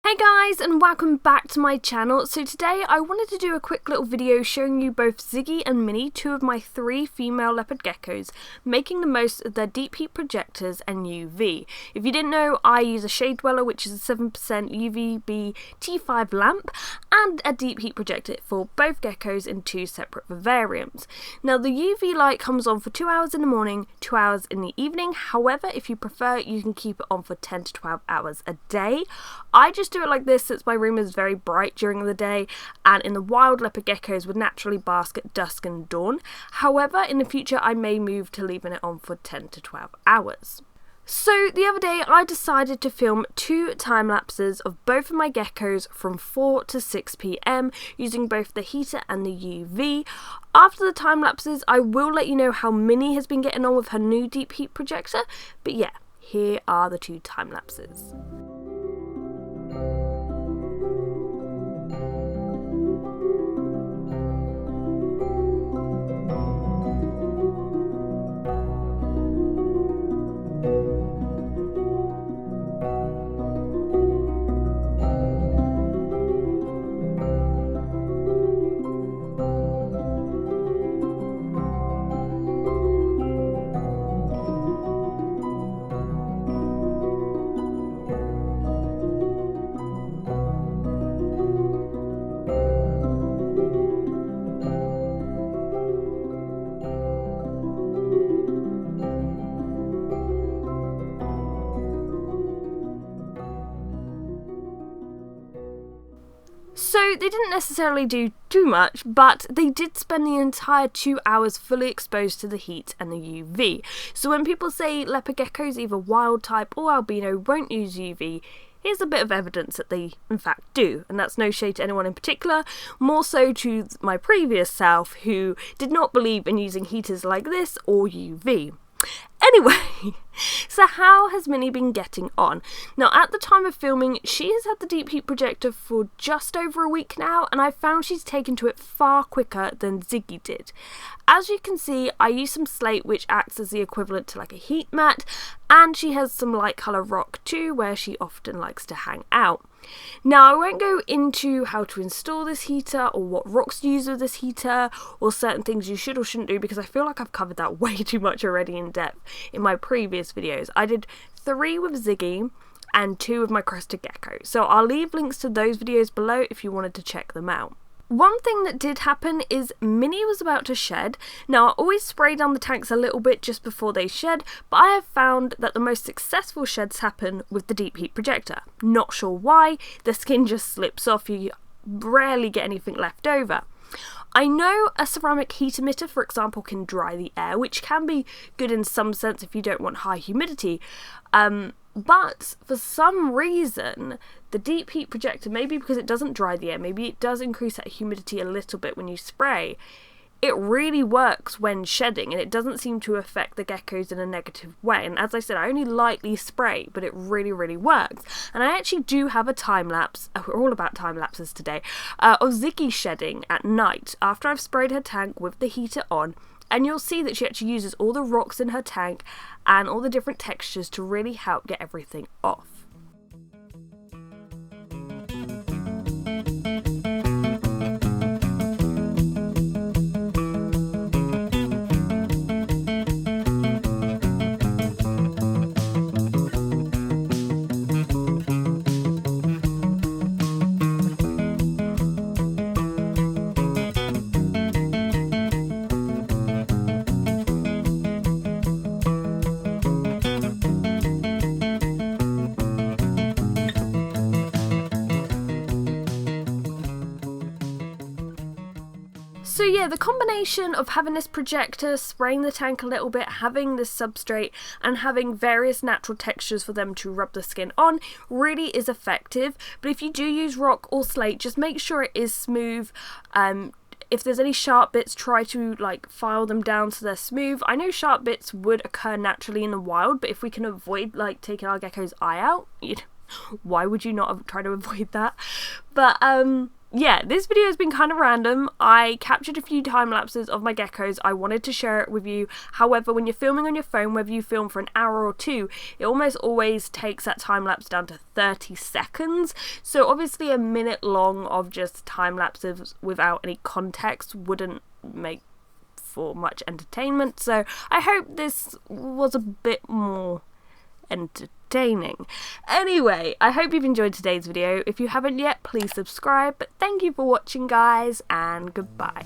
Hey guys, and welcome back to my channel. So today I wanted to do a quick little video showing you both Ziggy and Minnie, two of my 3 female leopard geckos, making the most of their deep heat projectors and UV. If you didn't know, I use a shade dweller, which is a 7% UVB T5 lamp, and a deep heat projector for both geckos in 2 separate vivariums. Now the UV light comes on for 2 hours in the morning, 2 hours in the evening. However, if you prefer, you can keep it on for 10 to 12 hours a day. I just do it like this since my room is very bright during the day, and in the wild, leopard geckos would naturally bask at dusk and dawn. However, in the future I may move to leaving it on for 10 to 12 hours. So the other day I decided to film 2 time lapses of both of my geckos from 4 to 6 PM using both the heater and the UV. After the time lapses I will let you know how Minnie has been getting on with her new deep heat projector, but yeah, here are the 2 time lapses. So they didn't necessarily do too much, but they did spend the entire 2 hours fully exposed to the heat and the UV. So when people say leopard geckos, either wild type or albino, won't use UV, here's a bit of evidence that they in fact do, and that's no shade to anyone in particular, more so to my previous self who did not believe in using heaters like this or UV. Anyway, so how has Minnie been getting on? Now at the time of filming, she has had the deep heat projector for just over a week now, and I found she's taken to it far quicker than Ziggy did. As you can see, I use some slate which acts as the equivalent to like a heat mat, and she has some light colour rock too where she often likes to hang out. Now I won't go into how to install this heater or what rocks to use with this heater or certain things you should or shouldn't do, because I feel like I've covered that way too much already in depth in my previous videos. I did 3 with Ziggy and 2 with my crested gecko, so I'll leave links to those videos below if you wanted to check them out. One thing that did happen is Minnie was about to shed. Now I always spray down the tanks a little bit just before they shed, but I have found that the most successful sheds happen with the deep heat projector. Not sure why, the skin just slips off, you rarely get anything left over. I know a ceramic heat emitter, for example, can dry the air, which can be good in some sense if you don't want high humidity. But for some reason, the deep heat projector, maybe because it doesn't dry the air, maybe it does increase that humidity a little bit when you spray, it really works when shedding, and it doesn't seem to affect the geckos in a negative way. And as I said, I only lightly spray, but it really works. And I actually do have a time lapse, we're all about time lapses today, of Ziggy shedding at night after I've sprayed her tank with the heater on. And you'll see that she actually uses all the rocks in her tank and all the different textures to really help get everything off. So yeah, the combination of having this projector, spraying the tank a little bit, having this substrate, and having various natural textures for them to rub the skin on really is effective. But if you do use rock or slate, just make sure it is smooth. If there's any sharp bits, try to like file them down so they're smooth. I know sharp bits would occur naturally in the wild, but if we can avoid like taking our gecko's eye out, why would you not try to avoid that? But yeah, this video has been kind of random. I captured a few time lapses of my geckos. I wanted to share it with you. However, when you're filming on your phone, whether you film for an hour or two, it almost always takes that time lapse down to 30 seconds. So obviously a minute long of just time lapses without any context wouldn't make for much entertainment. So I hope this was a bit more entertaining. Anyway, I hope you've enjoyed today's video. If you haven't yet, please subscribe. But thank you for watching, guys, and goodbye.